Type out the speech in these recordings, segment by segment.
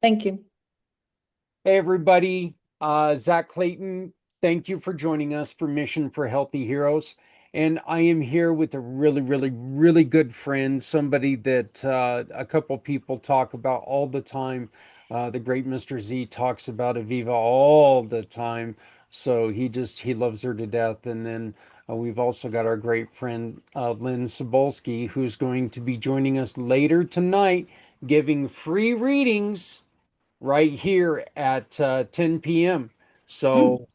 Thank you. Hey everybody, Zach Clayton, thank you for joining us for Mission for Healthy Heroes. And I am here with a really good friend, somebody that a couple people talk about all the time. The great Mr. Z talks about Aviva all the time. So he loves her to death. And then we've also got our great friend Lynn Sobolski, who's going to be joining us later tonight, giving free readings right here at 10 p.m. Hmm. So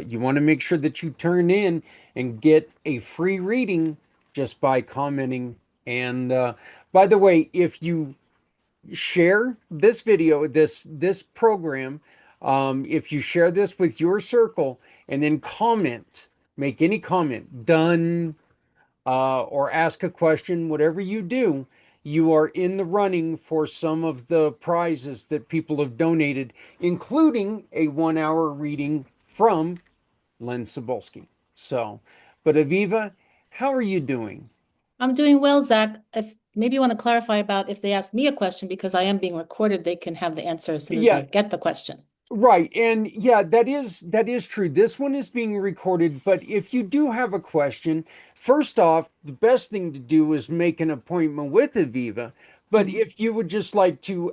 you want to make sure that you turn in and get a free reading just by commenting. And by the way, if you share this video, this program, if you share this with your circle and then comment, make any comment, done, or ask a question, whatever you do, you are in the running for some of the prizes that people have donated, including a 1 hour reading from Len Sobolski. So, but Aviva, how are you doing? I'm doing well, Zach. If maybe you want to clarify about if they ask me a question because I am being recorded, they can have the answer as soon as I Yeah, get the question. right. And yeah, that is true. This one is being recorded, but if you do have a question, first off, the best thing to do is make an appointment with Aviva. But Mhm. if you would just like to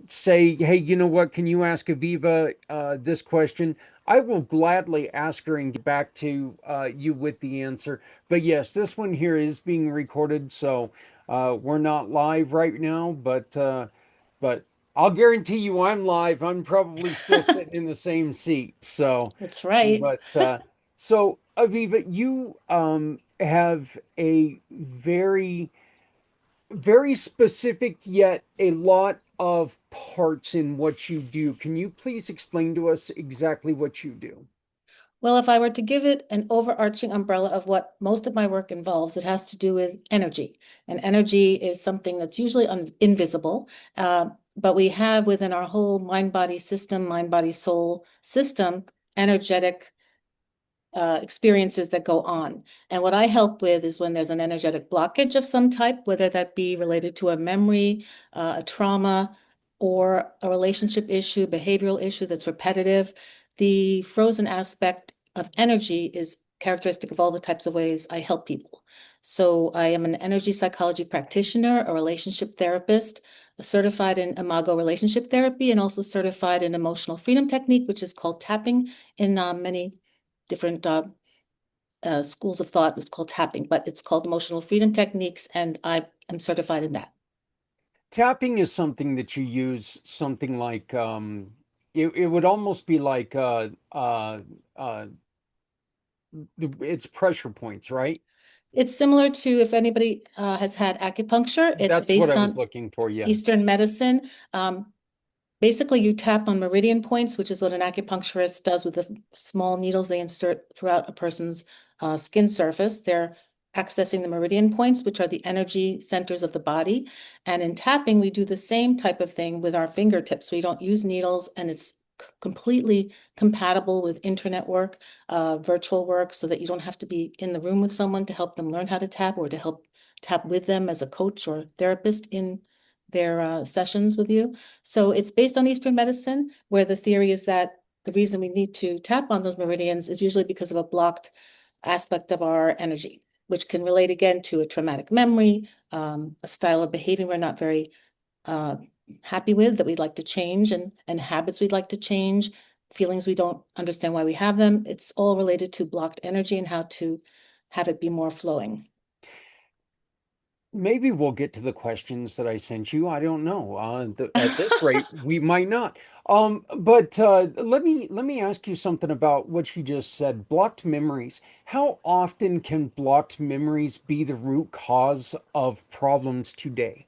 say, hey, you know what, can you ask Aviva this question? I will gladly ask her and get back to you with the answer. But yes, this one here is being recorded, so we're not live right now, but I'll guarantee you I'm live. I'm probably still sitting in the same seat. So, That's right. but so Aviva, you have a very specific yet a lot of parts in what you do. Can you please explain to us exactly what you do? Well, if I were to give it an overarching umbrella of what most of my work involves, it has to do with energy. And energy is something that's usually invisible, but we have within our whole mind-body system, mind-body soul system, energetic experiences that go on. And what I help with is when there's an energetic blockage of some type, whether that be related to a memory, a trauma, or a relationship issue, behavioral issue that's repetitive. The frozen aspect of energy is characteristic of all the types of ways I help people. So I am an energy psychology practitioner, a relationship therapist, certified in Imago relationship therapy, and also certified in emotional freedom technique, which is called tapping in many different schools of thought. It's called tapping, but it's called emotional freedom techniques, and I am certified in that. Tapping is something that you use something like it would almost be like uh it's pressure points, right? It's similar to if anybody has had acupuncture, it's That's what I based was on looking for. Yeah. Eastern medicine. Basically, you tap on meridian points, which is what an acupuncturist does with the small needles they insert throughout a person's skin surface. They're accessing the meridian points, which are the energy centers of the body. And in tapping, we do the same type of thing with our fingertips. We don't use needles, and it's completely compatible with internet work, virtual work, so that you don't have to be in the room with someone to help them learn how to tap or to help tap with them as a coach or therapist in their sessions with you. So it's based on Eastern medicine, where the theory is that the reason we need to tap on those meridians is usually because of a blocked aspect of our energy, which can relate again to a traumatic memory, a style of behavior we're not very uh, happy with that we'd like to change, and habits we'd like to change, feelings we don't understand why we have them. It's all related to blocked energy and how to have it be more flowing. Maybe we'll get to the questions that I sent you. I don't know. At this rate, we might not. But let me ask you something about what you just said. Blocked memories. How often can blocked memories be the root cause of problems today?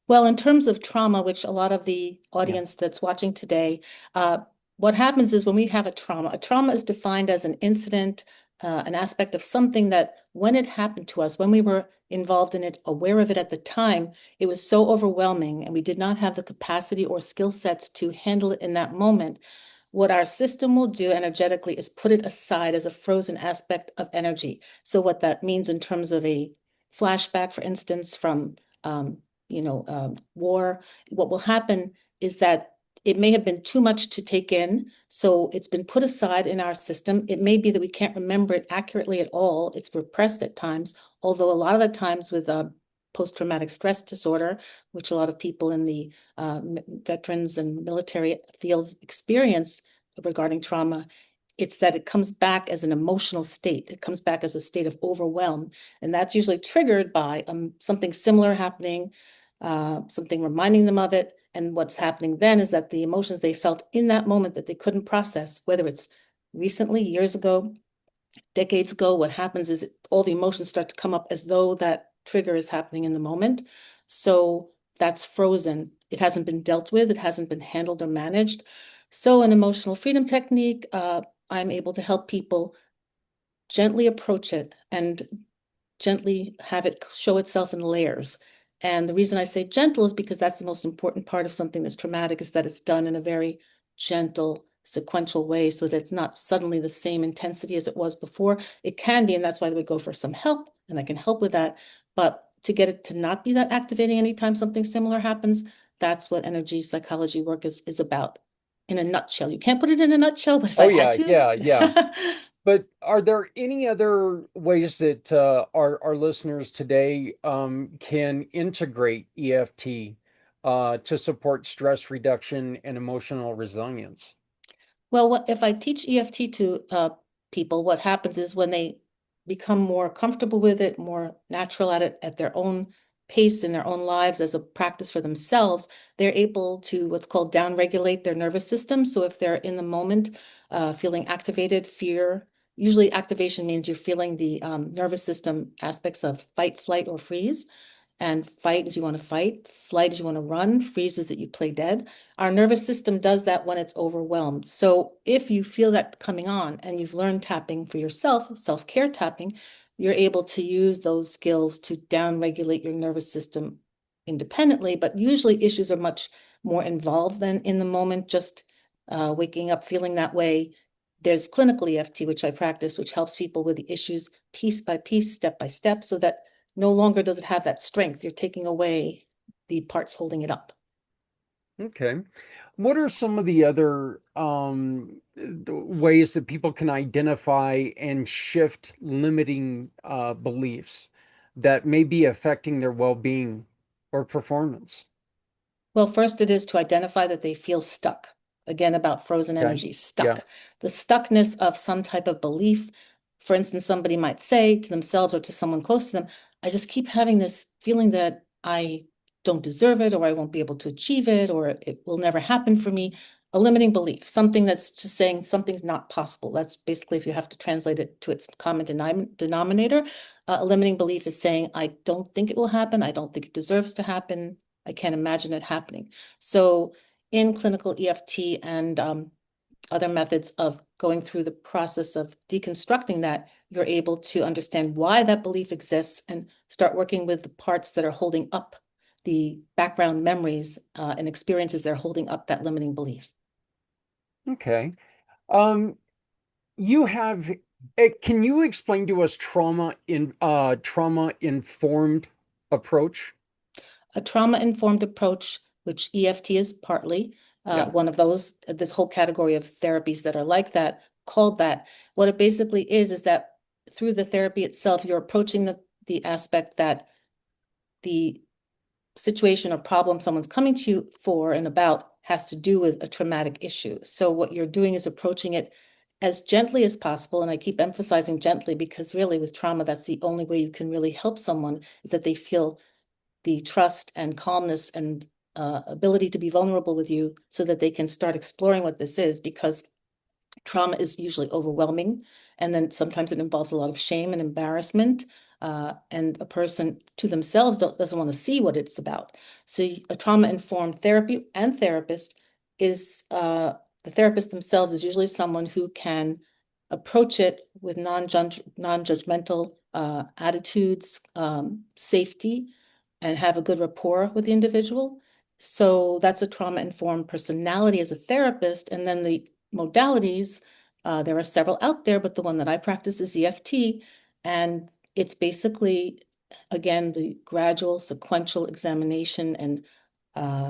Well, in terms of trauma, which a lot of the Yeah. audience that's watching today, uh, what happens is when we have a trauma is defined as an incident, an aspect of something that when it happened to us, when we were involved in it, aware of it at the time, it was so overwhelming and we did not have the capacity or skill sets to handle it in that moment. What our system will do energetically is put it aside as a frozen aspect of energy. So what that means in terms of a flashback, for instance, from war. What will happen is that it may have been too much to take in, so it's been put aside in our system. It may be that we can't remember it accurately at all. It's repressed at times, although a lot of the times with post-traumatic stress disorder, which a lot of people in the veterans and military fields experience regarding trauma, it's that it comes back as an emotional state. It comes back as a state of overwhelm. And that's usually triggered by something similar happening, something reminding them of it. And what's happening then is that the emotions they felt in that moment that they couldn't process, whether it's recently, years ago, decades ago, what happens is all the emotions start to come up as though that trigger is happening in the moment. So that's frozen. It hasn't been dealt with. It hasn't been handled or managed. So an emotional freedom technique, I'm able to help people gently approach it and gently have it show itself in layers. And the reason I say gentle is because that's the most important part of something that's traumatic, is that it's done in a very gentle, sequential way so that it's not suddenly the same intensity as it was before. It can be, and that's why we go for some help, and I can help with that. But to get it to not be that activating anytime something similar happens, that's what energy psychology work is about in a nutshell. You can't put it in a nutshell, but if I Oh had yeah, to. yeah, yeah. But are there any other ways that our listeners today can integrate EFT to support stress reduction and emotional resilience? Well, if I teach EFT to people, what happens is when they become more comfortable with it, more natural at it at their own pace in their own lives as a practice for themselves, they're able to what's called downregulate their nervous system. So if they're in the moment feeling activated, fear, usually activation means you're feeling the nervous system aspects of fight, flight, or freeze. And fight is you want to fight, flight is you want to run, freeze is that you play dead. Our nervous system does that when it's overwhelmed. So if you feel that coming on and you've learned tapping for yourself, self-care tapping, you're able to use those skills to down-regulate your nervous system independently. But usually issues are much more involved than in the moment, just waking up feeling that way. There's clinical EFT, which I practice, which helps people with the issues piece by piece, step by step, so that no longer does it have that strength. You're taking away the parts holding it up. Okay. What are some of the other ways that people can identify and shift limiting beliefs that may be affecting their well-being or performance? Well, first it is to identify that they feel stuck. Again, about frozen Okay. energy, Yeah. stuck. The stuckness of some type of belief. For instance, somebody might say to themselves or to someone close to them, I just keep having this feeling that I don't deserve it, or I won't be able to achieve it, or it will never happen for me. A limiting belief, something that's just saying something's not possible. That's basically, if you have to translate it to its common denominator, a limiting belief is saying, I don't think it will happen. I don't think it deserves to happen. I can't imagine it happening. So in clinical EFT and other methods of going through the process of deconstructing that, you're able to understand why that belief exists and start working with the parts that are holding up the background memories and experiences that are holding up that limiting belief. Okay. Um, you have, can you explain to us trauma informed approach? A trauma-informed approach, which EFT is partly Yeah. one of those, this whole category of therapies that are like that, called that. What it basically is that through the therapy itself, you're approaching the aspect that the situation or problem someone's coming to you for and about has to do with a traumatic issue. So what you're doing is approaching it as gently as possible. And I keep emphasizing gently because really with trauma, that's the only way you can really help someone, is that they feel the trust and calmness and ability to be vulnerable with you so that they can start exploring what this is, because trauma is usually overwhelming. And then sometimes it involves a lot of shame and embarrassment. And a person to themselves doesn't want to see what it's about. So a trauma-informed therapy and therapist is, the therapist themselves is usually someone who can approach it with non-judgmental attitudes, safety, and have a good rapport with the individual. So that's a trauma-informed personality as a therapist. And then the modalities, there are several out there, but the one that I practice is EFT. And it's basically again, the gradual sequential examination and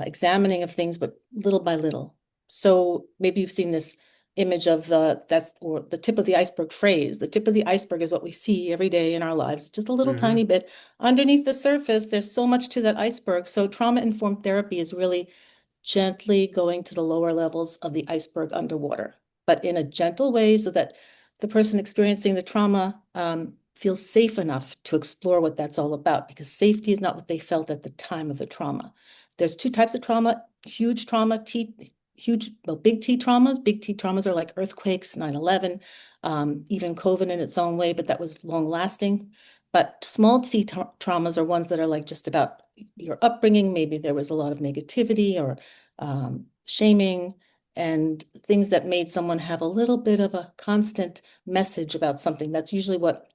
examining of things, but little by little. So maybe you've seen this image of or the tip of the iceberg phrase. The tip of the iceberg is what we see every day in our lives, just a little Hmm. tiny bit. Underneath the surface, there's so much to that iceberg. So trauma-informed therapy is really gently going to the lower levels of the iceberg underwater, but in a gentle way so that the person experiencing the trauma feels safe enough to explore what that's all about, because safety is not what they felt at the time of the trauma. There's two types of trauma: huge trauma, big T traumas. Big T traumas are like earthquakes, 9/11, even COVID in its own way, but that was long lasting. But small T traumas are ones that are like just about your upbringing. Maybe there was a lot of negativity or shaming and things that made someone have a little bit of a constant message about something. That's usually what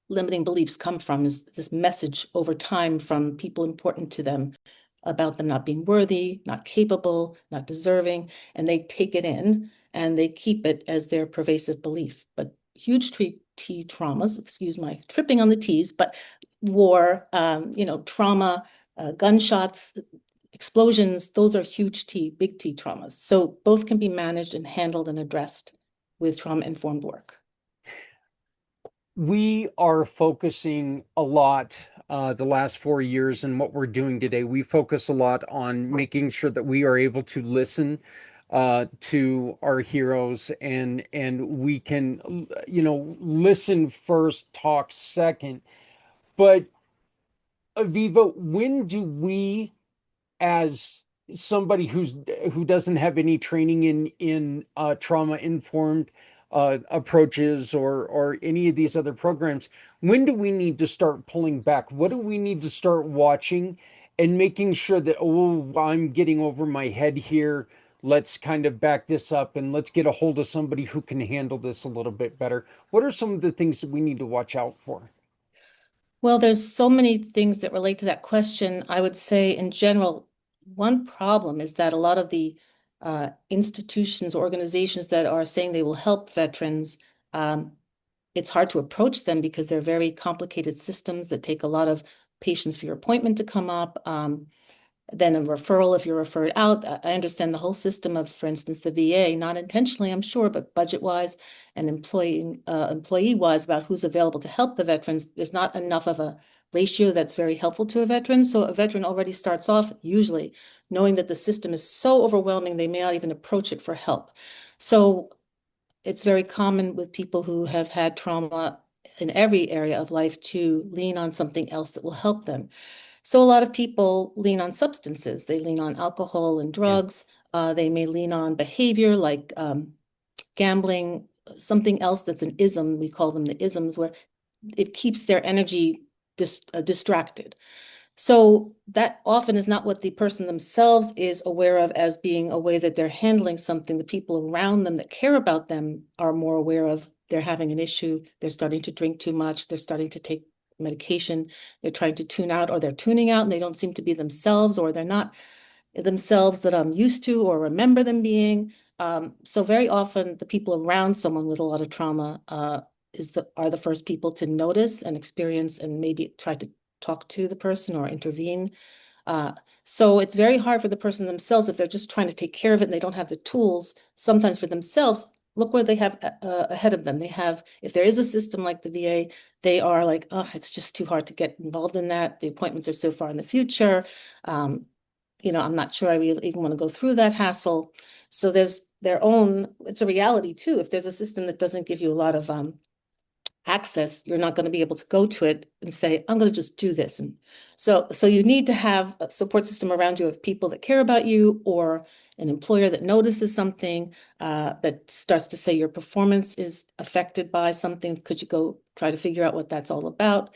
limiting beliefs come from, is this message over time from people important to them about them not being worthy, not capable, not deserving, and they take it in and they keep it as their pervasive belief. But huge T traumas, excuse my tripping on the T's, but war, trauma, gunshots, explosions, those are huge T, big T traumas. So both can be managed and handled and addressed with trauma-informed work. We are focusing a lot the last 4 years, and what we're doing today. We focus a lot on making sure that we are able to listen to our heroes, and we can, listen first, talk second. But Aviva, when do we, as somebody who doesn't have any training in trauma informed approaches or any of these other programs, when do we need to start pulling back? What do we need to start watching and making sure that, oh, I'm getting over my head here, let's kind of back this up and let's get a hold of somebody who can handle this a little bit better? What are some of the things that we need to watch out for? Well, there's so many things that relate to that question. I would say in general, one problem is that a lot of the institutions, organizations that are saying they will help veterans, um, it's hard to approach them because they're very complicated systems that take a lot of patience for your appointment to come up. Then a referral if you're referred out. I understand the whole system of, for instance, the VA, not intentionally, I'm sure, but budget-wise and employee-wise about who's available to help the veterans. There's not enough of a ratio that's very helpful to a veteran. So a veteran already starts off usually knowing that the system is so overwhelming, they may not even approach it for help. So it's very common with people who have had trauma in every area of life to lean on something else that will help them. So a lot of people lean on substances. They lean on alcohol and Yeah. drugs. They may lean on behavior like gambling, something else that's an ism. We call them the isms, where it keeps their energy distracted. So that often is not what the person themselves is aware of as being a way that they're handling something. The people around them that care about them are more aware of. They're having an issue. They're starting to drink too much. They're starting to take medication. They're trying to tune out, or they're tuning out and they don't seem to be themselves, or they're not themselves that I'm used to or remember them being. So very often the people around someone with a lot of trauma are the first people to notice and experience and maybe try to talk to the person or intervene. Uh, so it's very hard for the person themselves if they're just trying to take care of it and they don't have the tools sometimes for themselves. Look where they have ahead of them. They have, if there is a system like the VA, they are like, oh, it's just too hard to get involved in that. The appointments are so far in the future. Um, I'm not sure I even want to go through that hassle. So there's their own, it's a reality too. If there's a system that doesn't give you a lot of access, you're not going to be able to go to it and say, I'm going to just do this. And so you need to have a support system around you of people that care about you, or an employer that notices something, that starts to say your performance is affected by something. Could you go try to figure out what that's all about?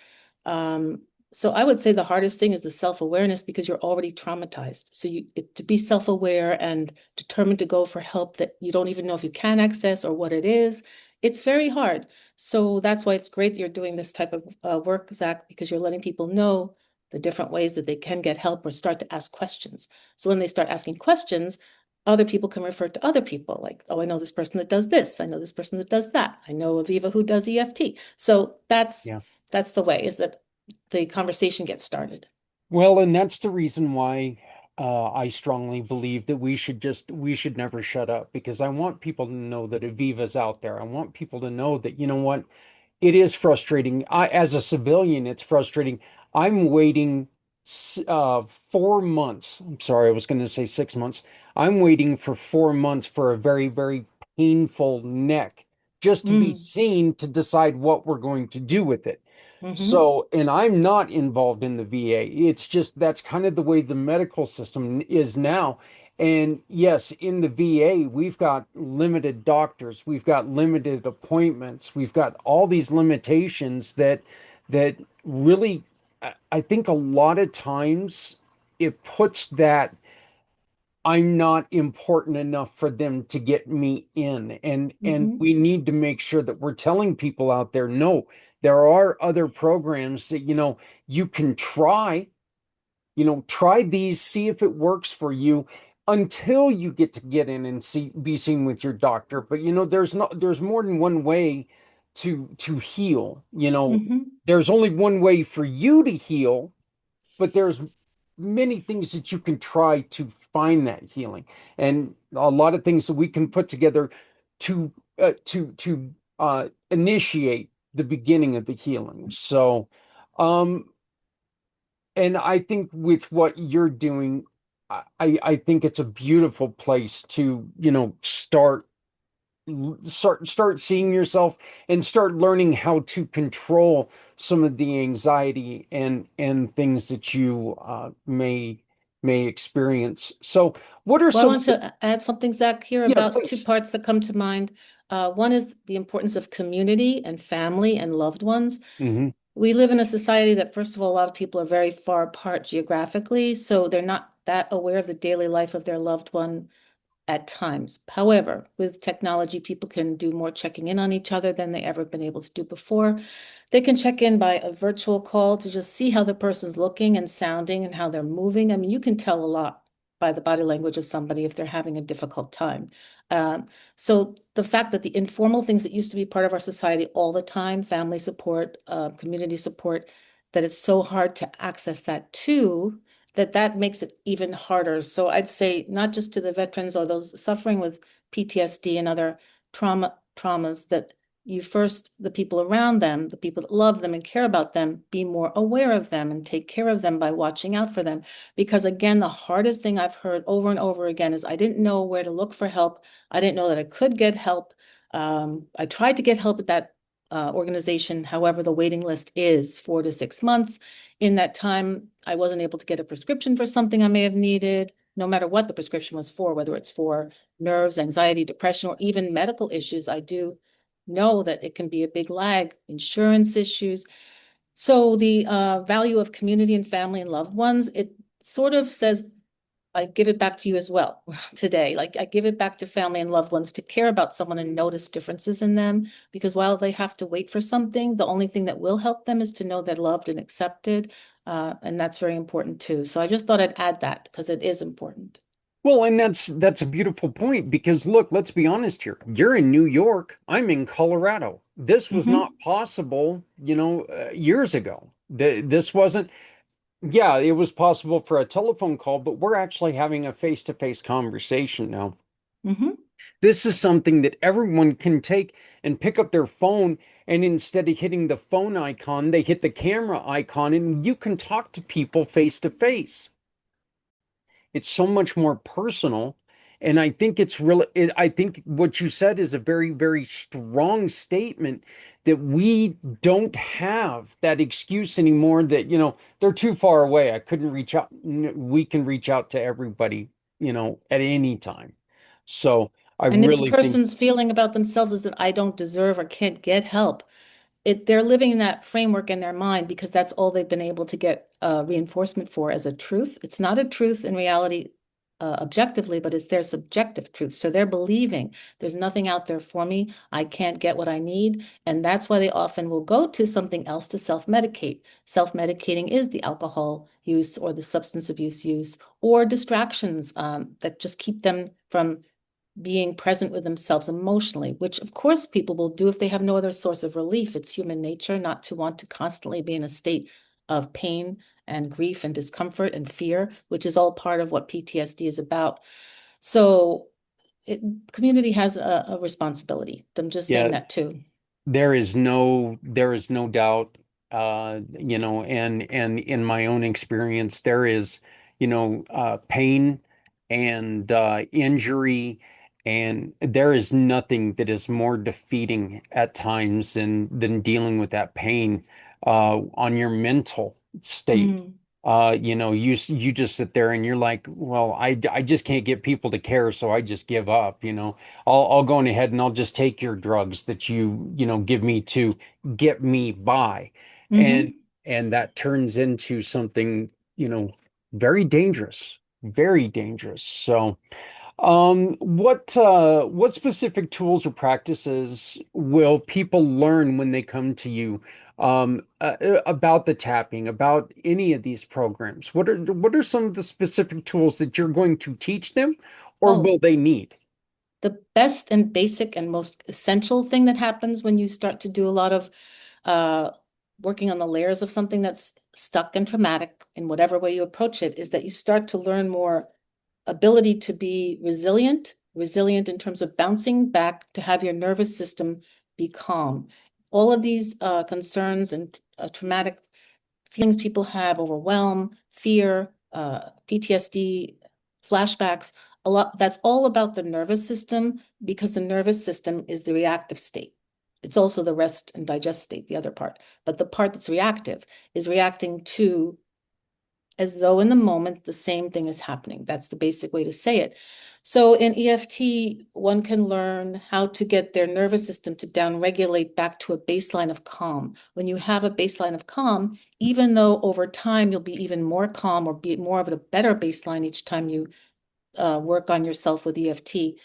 So I would say the hardest thing is the self-awareness, because you're already traumatized. So to be self-aware and determined to go for help that you don't even know if you can access or what it is, it's very hard. So that's why it's great that you're doing this type of work, Zach, because you're letting people know the different ways that they can get help or start to ask questions. So when they start asking questions, other people can refer to other people, like, oh, I know this person that does this. I know this person that does that. I know Aviva who does EFT. So that's Yeah. the way, is that the conversation gets started. Well, and that's the reason why I strongly believe that we should never shut up, because I want people to know that Aviva's out there. I want people to know that, you know what, it is frustrating. As a civilian, it's frustrating. I'm waiting 4 months. I'm sorry, I was going to say 6 months. I'm waiting for 4 months for a very, very painful neck just to be Mm, seen to decide what we're going to do with it. hmm So, and I'm not involved in the VA. It's just that's kind of the way the medical system is now. And yes, in the VA, we've got limited doctors, we've got limited appointments, we've got all these limitations that really, I think a lot of times it puts that I'm not important enough for them to get me in. And hmm we need to make sure that we're telling people out there, no, there are other programs that, you can try, try these, see if it works for you until you get in and be seen with your doctor. But there's more than one way to heal. hmm There's only one way for you to heal, but there's many things that you can try to find that healing, and a lot of things that we can put together to initiate the beginning of the healing. So, um, and I think with what you're doing, I think it's a beautiful place to, start seeing yourself and start learning how to control some of the anxiety and things that you may experience. So what are Well, I some of want the, to add something, Zach, here yeah, about two please. parts that come to mind. One is the importance of community and family and loved ones. Hmm. We live in a society that, first of all, a lot of people are very far apart geographically, so they're not that aware of the daily life of their loved one at times. However, with technology, people can do more checking in on each other than they ever been able to do before. They can check in by a virtual call to just see how the person's looking and sounding and how they're moving. I mean, you can tell a lot by the body language of somebody if they're having a difficult time. Um, so the fact that the informal things that used to be part of our society all the time, family support, community support, that it's so hard to access that too, that makes it even harder. So I'd say not just to the veterans or those suffering with PTSD and other traumas, that you first, the people around them, the people that love them and care about them, be more aware of them and take care of them by watching out for them. Because again, the hardest thing I've heard over and over again is I didn't know where to look for help. I didn't know that I could get help. I tried to get help at that organization. However, the waiting list is 4 to 6 months. In that time, I wasn't able to get a prescription for something I may have needed, no matter what the prescription was for, whether it's for nerves, anxiety, depression, or even medical issues. I do know that it can be a big lag, insurance issues. So the value of community and family and loved ones, it sort of says, I give it back to you as well today. Like I give it back to family and loved ones to care about someone and notice differences in them. Because while they have to wait for something, the only thing that will help them is to know they're loved and accepted. And that's very important too. So I just thought I'd add that because it is important. Well, and that's a beautiful point, because look, let's be honest here. You're in New York, I'm in Colorado. This was Hmm not possible, years ago. This wasn't. Yeah, it was possible for a telephone call, but we're actually having a face-to-face conversation now. hmm This is something that everyone can take and pick up their phone, and instead of hitting the phone icon, they hit the camera icon, and you can talk to people face to face. It's so much more personal. And I think I think what you said is a very, very strong statement, that we don't have that excuse anymore that, they're too far away. I couldn't reach out. We can reach out to everybody, at any time. So I And if the really think, person's feeling about themselves is that I don't deserve or can't get help, they're living in that framework in their mind because that's all they've been able to get reinforcement for as a truth. It's not a truth in reality, objectively, but it's their subjective truth. So they're believing there's nothing out there for me. I can't get what I need. And that's why they often will go to something else to self-medicate. Self-medicating is the alcohol use or the substance abuse use or distractions that just keep them from being present with themselves emotionally, which of course people will do if they have no other source of relief. It's human nature not to want to constantly be in a state of pain and grief and discomfort and fear, which is all part of what PTSD is about. So community has a responsibility. I'm just saying Yeah, that too. there is no doubt, and in my own experience, there is, pain and injury, and there is nothing that is more defeating at times than dealing with that pain on your mental state. Mm, You just sit there and you're like, well, I just can't get people to care, so I just give up, I'll go on ahead and I'll just take your drugs that give me to get me by. And hmm and that turns into something, very dangerous, very dangerous. So, what specific tools or practices will people learn when they come to you about the tapping, about any of these programs? What are some of the specific tools that you're going to teach them, or Oh, will they need? the best and basic and most essential thing that happens when you start to do a lot of uh, working on the layers of something that's stuck and traumatic in whatever way you approach it is that you start to learn more ability to be resilient in terms of bouncing back, to have your nervous system be calm. All of these concerns and traumatic feelings people have, overwhelm, fear, PTSD, flashbacks, a lot, that's all about the nervous system because the nervous system is the reactive state. It's also the rest and digest state, the other part. But the part that's reactive is reacting to as though in the moment the same thing is happening. That's the basic way to say it. So in EFT, one can learn how to get their nervous system to downregulate back to a baseline of calm. When you have a baseline of calm, even though over time you'll be even more calm or be more of a better baseline each time you work on yourself with EFT,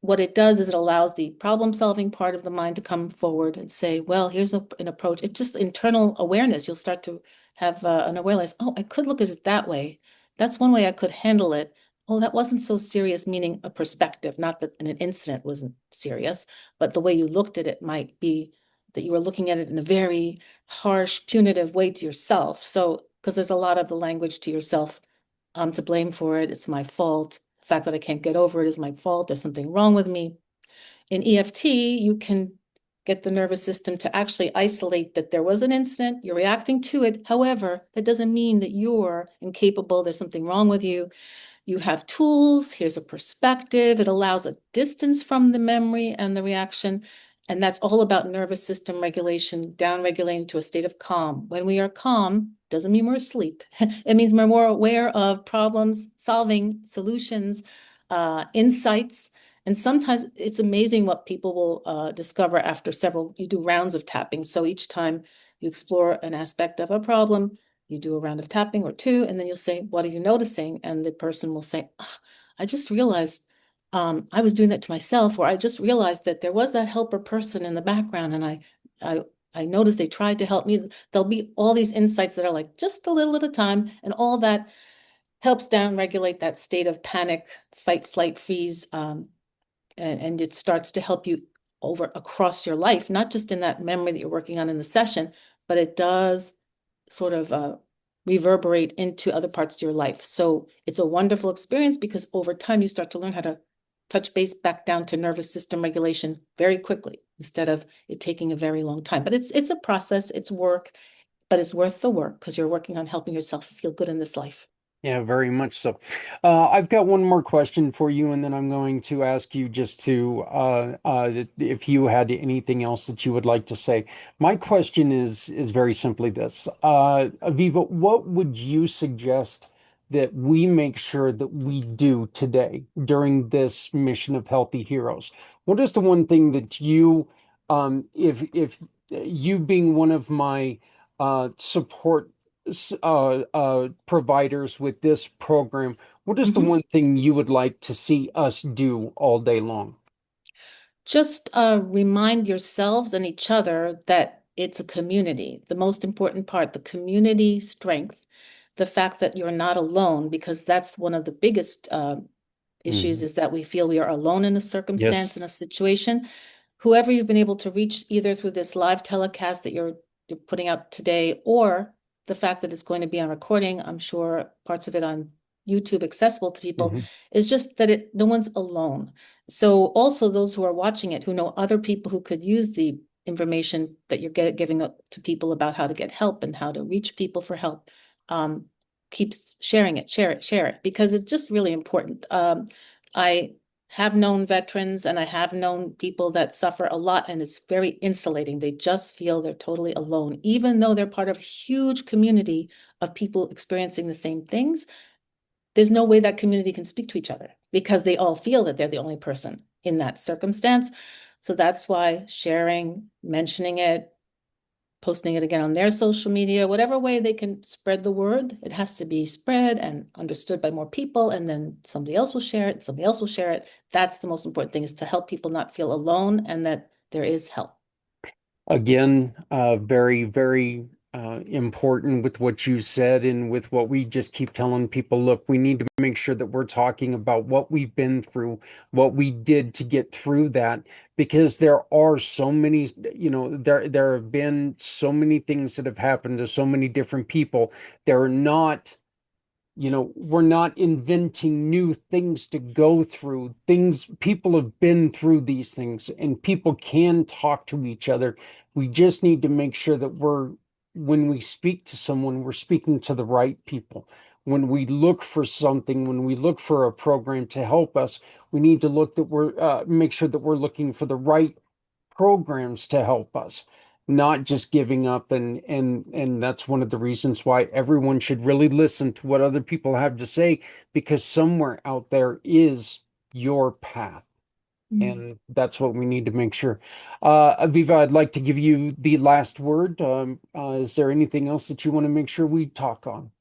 what it does is it allows the problem solving part of the mind to come forward and say, well, here's an approach. It's just internal awareness. You'll start to have an awareness. Oh, I could look at it that way. That's one way I could handle it. Oh, that wasn't so serious, meaning a perspective, not that an incident wasn't serious, but the way you looked at it might be that you were looking at it in a very harsh, punitive way to yourself. So, because there's a lot of the language to yourself, I'm to blame for it. It's my fault. The fact that I can't get over it is my fault. There's something wrong with me. In EFT, you can get the nervous system to actually isolate that there was an incident, you're reacting to it. However, that doesn't mean that you're incapable, there's something wrong with you. You have tools, here's a perspective. It allows a distance from the memory and the reaction. And that's all about nervous system regulation, down regulating to a state of calm. When we are calm, doesn't mean we're asleep. It means we're more aware of problems, solving solutions, insights. And sometimes it's amazing what people will discover after you do rounds of tapping. So each time you explore an aspect of a problem, you do a round of tapping or two, and then you'll say, what are you noticing? And the person will say, "Ah, I just realized I was doing that to myself, or I just realized that there was that helper person in the background, and I, I noticed they tried to help me." There'll be all these insights that are like just a little at a time, and all that helps down regulate that state of panic, fight, flight, freeze, and it starts to help you over across your life, not just in that memory that you're working on in the session, but it does sort of reverberate into other parts of your life. So it's a wonderful experience because over time you start to learn how to touch base back down to nervous system regulation very quickly instead of it taking a very long time. But it's a process, it's work, but it's worth the work because you're working on helping yourself feel good in this life. Yeah, very much so. I've got one more question for you, and then I'm going to ask you just to if you had anything else that you would like to say. My question is very simply this. Aviva, what would you suggest that we make sure that we do today during this mission of Healthy Heroes? What is the one thing that if you being one of my support providers with this program, what is the Mhm. one thing you would like to see us do all day long? Just remind yourselves and each other that it's a community. The most important part, the community strength, the fact that you're not alone, because that's one of the biggest issues Mhm. is that we feel we are alone in a circumstance, in Yes. a situation. Whoever you've been able to reach, either through this live telecast that you're putting out today, or the fact that it's going to be on recording, I'm sure parts of it on YouTube accessible to people, Mhm. is just that no one's alone. So also those who are watching it, who know other people who could use the information that you're giving to people about how to get help and how to reach people for help, keeps sharing it, share it, because it's just really important. I have known veterans and I have known people that suffer a lot, and it's very insulating. They just feel they're totally alone, even though they're part of a huge community of people experiencing the same things. There's no way that community can speak to each other because they all feel that they're the only person in that circumstance. So that's why sharing, mentioning it, posting it again on their social media, whatever way they can spread the word, it has to be spread and understood by more people. And then somebody else will share it, somebody else will share it. That's the most important thing, is to help people not feel alone and that there is help. Again, very, very important with what you said and with what we just keep telling people. Look, we need to make sure that we're talking about what we've been through, what we did to get through that, because there are so many, there have been so many things that have happened to so many different people. They're not, we're not inventing new things to go through. People have been through these things and people can talk to each other. We just need to make sure that when we speak to someone, we're speaking to the right people. When we look for something, when we look for a program to help us, we need to make sure that we're looking for the right programs to help us, not just giving up. And that's one of the reasons why everyone should really listen to what other people have to say, because somewhere out there is your path. Mm. And that's what we need to make sure. Aviva, I'd like to give you the last word. Is there anything else that you want to make sure we talk on?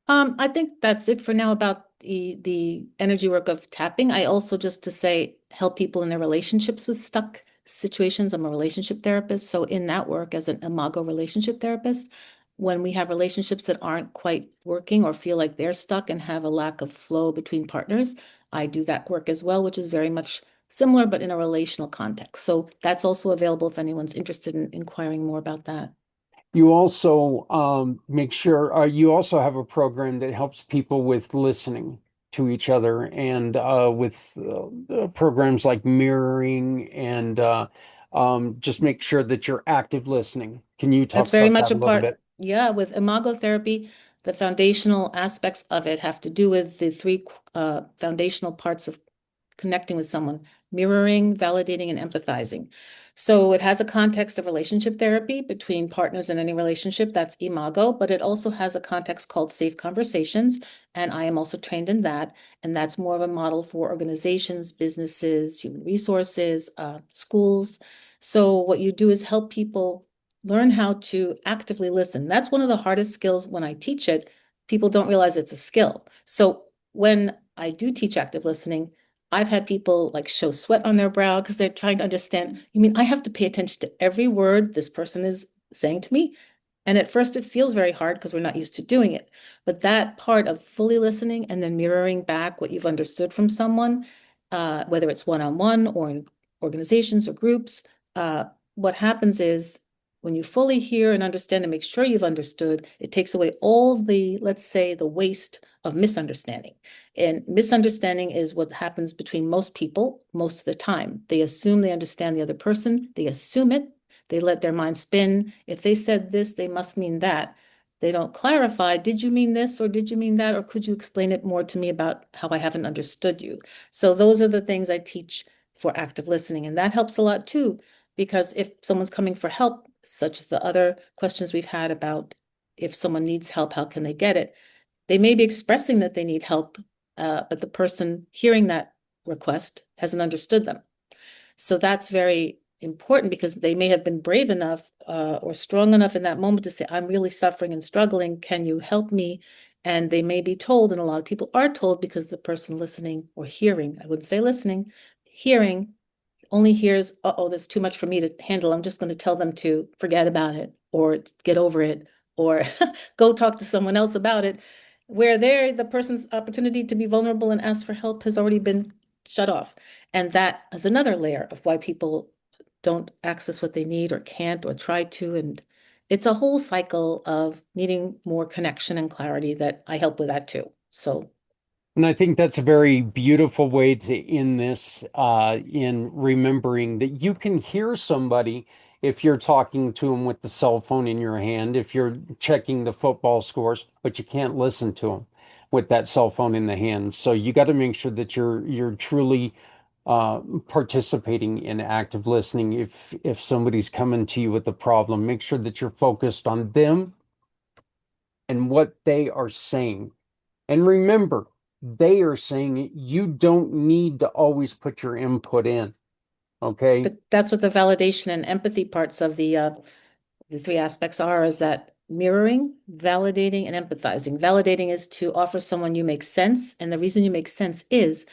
I think that's it for now about the energy work of tapping. I also, just to say, help people in their relationships with stuck situations. I'm a relationship therapist, so in that work as an Imago relationship therapist, when we have relationships that aren't quite working or feel like they're stuck and have a lack of flow between partners, I do that work as well, which is very much similar but in a relational context. So that's also available if anyone's interested in inquiring more about that. You also make sure you also have a program that helps people with listening to each other, and with programs like mirroring and just make sure that you're active listening. Can you That's talk very about much that a a little part, bit? yeah, with imago therapy, the foundational aspects of it have to do with the three foundational parts of connecting with someone: mirroring, validating, and empathizing. So it has a context of relationship therapy between partners in any relationship. That's imago, but it also has a context called safe conversations. And I am also trained in that. And that's more of a model for organizations, businesses, human resources, schools. So what you do is help people learn how to actively listen. That's one of the hardest skills when I teach it. People don't realize it's a skill. So when I do teach active listening, I've had people like show sweat on their brow because they're trying to understand. You mean I have to pay attention to every word this person is saying to me? And at first it feels very hard because we're not used to doing it. But that part of fully listening and then mirroring back what you've understood from someone, whether it's one-on-one or in organizations or groups, what happens is when you fully hear and understand and make sure you've understood, it takes away all the, let's say, the waste of misunderstanding. And misunderstanding is what happens between most people most of the time. They assume they understand the other person, they assume it, they let their mind spin. If they said this, they must mean that. They don't clarify, did you mean this or did you mean that? Or could you explain it more to me about how I haven't understood you? So those are the things I teach for active listening. And that helps a lot too, because if someone's coming for help, such as the other questions we've had about if someone needs help, how can they get it? They may be expressing that they need help, but the person hearing that request hasn't understood them. So that's very important because they may have been brave enough or strong enough in that moment to say, I'm really suffering and struggling. Can you help me? And they may be told, and a lot of people are told because the person listening or hearing, I wouldn't say listening, hearing only hears, uh-oh, that's too much for me to handle. I'm just going to tell them to forget about it or get over it or go talk to someone else about it. Where there, the person's opportunity to be vulnerable and ask for help has already been shut off. And that is another layer of why people don't access what they need or can't or try to. And it's a whole cycle of needing more connection and clarity that I help with that too. So And I think that's a very beautiful way to end this, in remembering that you can hear somebody if you're talking to them with the cell phone in your hand, if you're checking the football scores, but you can't listen to them with that cell phone in the hand. So you got to make sure that you're truly participating in active listening. If somebody's coming to you with a problem, make sure that you're focused on them and what they are saying. And remember, they are saying it. You don't need to always put your input in. Okay. but that's what the validation and empathy parts of the three aspects are, is that mirroring, validating, and empathizing. Validating is to offer someone you make sense. And the reason you make sense is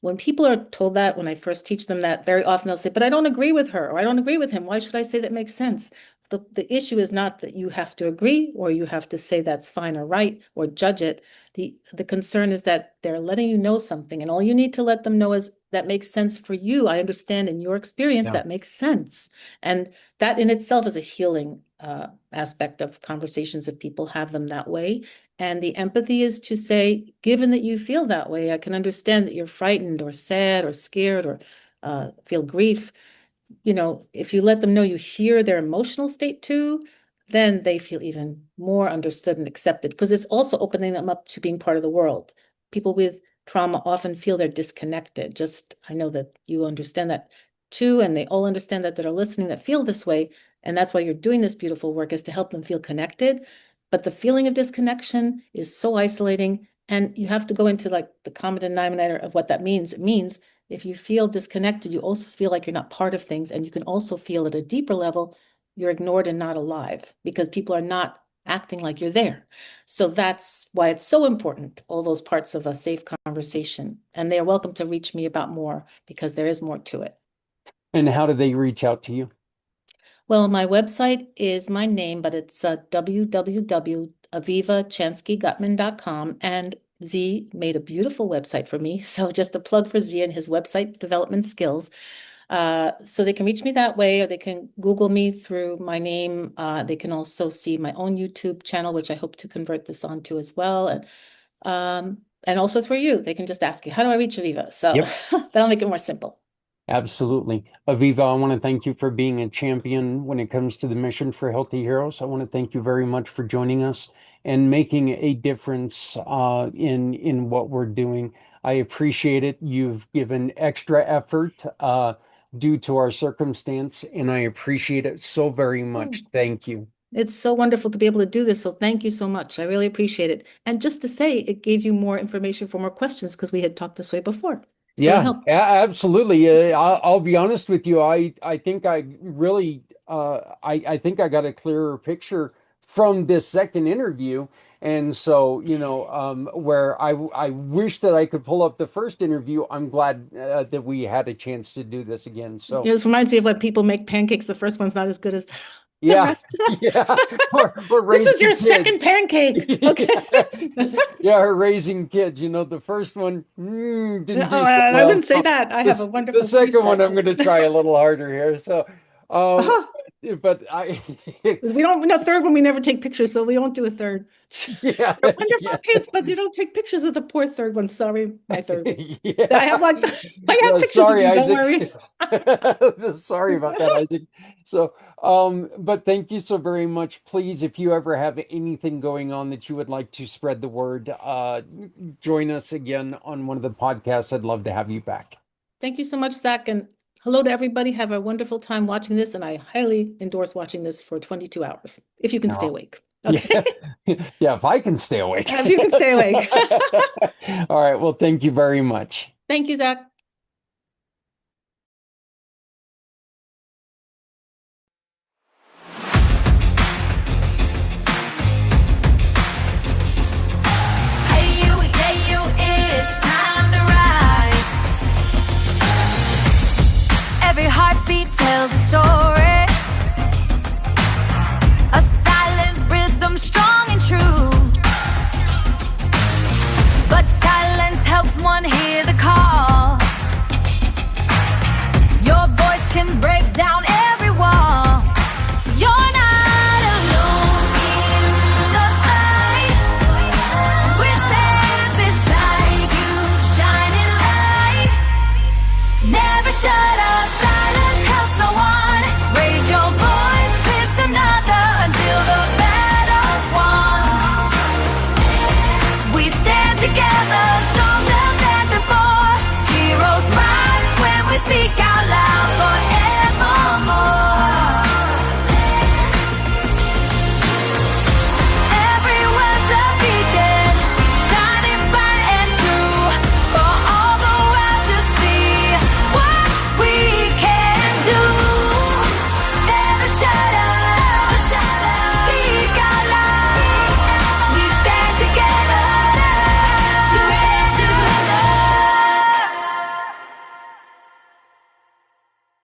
when people are told that, when I first teach them that, very often they'll say, but I don't agree with her, or I don't agree with him. Why should I say that makes sense? The issue is not that you have to agree or you have to say that's fine or right or judge it. The concern is that they're letting you know something, and all you need to let them know is that makes sense for you. I understand in your experience Yeah. that makes sense. And that in itself is a healing aspect of conversations if people have them that way. And the empathy is to say, given that you feel that way, I can understand that you're frightened or sad or scared or feel grief. If you let them know you hear their emotional state too, then they feel even more understood and accepted, because it's also opening them up to being part of the world. People with trauma often feel they're disconnected. I know that you understand that too, and they all understand that are listening that feel this way. And that's why you're doing this beautiful work, is to help them feel connected. But the feeling of disconnection is so isolating. And you have to go into like the common denominator of what that means. It means if you feel disconnected, you also feel like you're not part of things. And you can also feel at a deeper level, you're ignored and not alive because people are not acting like you're there. So that's why it's so important, all those parts of a safe conversation. And they are welcome to reach me about more, because there is more to it. And how do they reach out to you? Well, my website is my name, but it's www.avivachanskygutman.com. And Z made a beautiful website for me. So just a plug for Z and his website development skills. So they can reach me that way, or they can Google me through my name. They can also see my own YouTube channel, which I hope to convert this onto as well. And also through you, they can just ask you, how do I reach Aviva? So Yep. that'll make it more simple. Absolutely. Aviva, I want to thank you for being a champion when it comes to the mission for Healthy Heroes. I want to thank you very much for joining us and making a difference in what we're doing. I appreciate it. You've given extra effort due to our circumstance, and I appreciate it so very much. Thank you. It's so wonderful to be able to do this. So thank you so much. I really appreciate it. And just to say, it gave you more information for more questions because we had talked this way before. So it Yeah, helped. absolutely. I'll be honest with you. I think I really I think I got a clearer picture from this second interview. And so, where I wish that I could pull up the first interview, I'm glad that we had a chance to do this again. So, This reminds me of when people make pancakes. The first one's not as good as the yeah, rest. yeah. Or This is raising your second kids. pancake. Okay. Yeah, her raising kids. The first one didn't Oh, do so I well. wouldn't say So that. I have a the wonderful second one, preset. I'm going to try a little harder here. So, um, Oh, but I, because we don't, no third one, we never take pictures, so we won't do a third. yeah, They're wonderful yeah, kids, but they don't take pictures of the poor third one. Sorry, my third. I have yeah. like, I have Yeah, pictures of sorry, you, don't Isaac. worry. Sorry about that, Isaac. So, but thank you so very much. Please, if you ever have anything going on that you would like to spread the word, join us again on one of the podcasts. I'd love to have you back. Thank you so much, Zach, and hello to everybody. Have a wonderful time watching this, and I highly endorse watching this for 22 hours, if you can stay Oh, awake. yeah. Okay? Yeah, if I can stay awake. If you can stay awake. All right. Well, thank you very much. Thank you, Zach. Hey you, yeah you, it's time to rise. Every heartbeat tells a story. A silent rhythm, strong and true. But silence helps one hear the call. Your voice can break down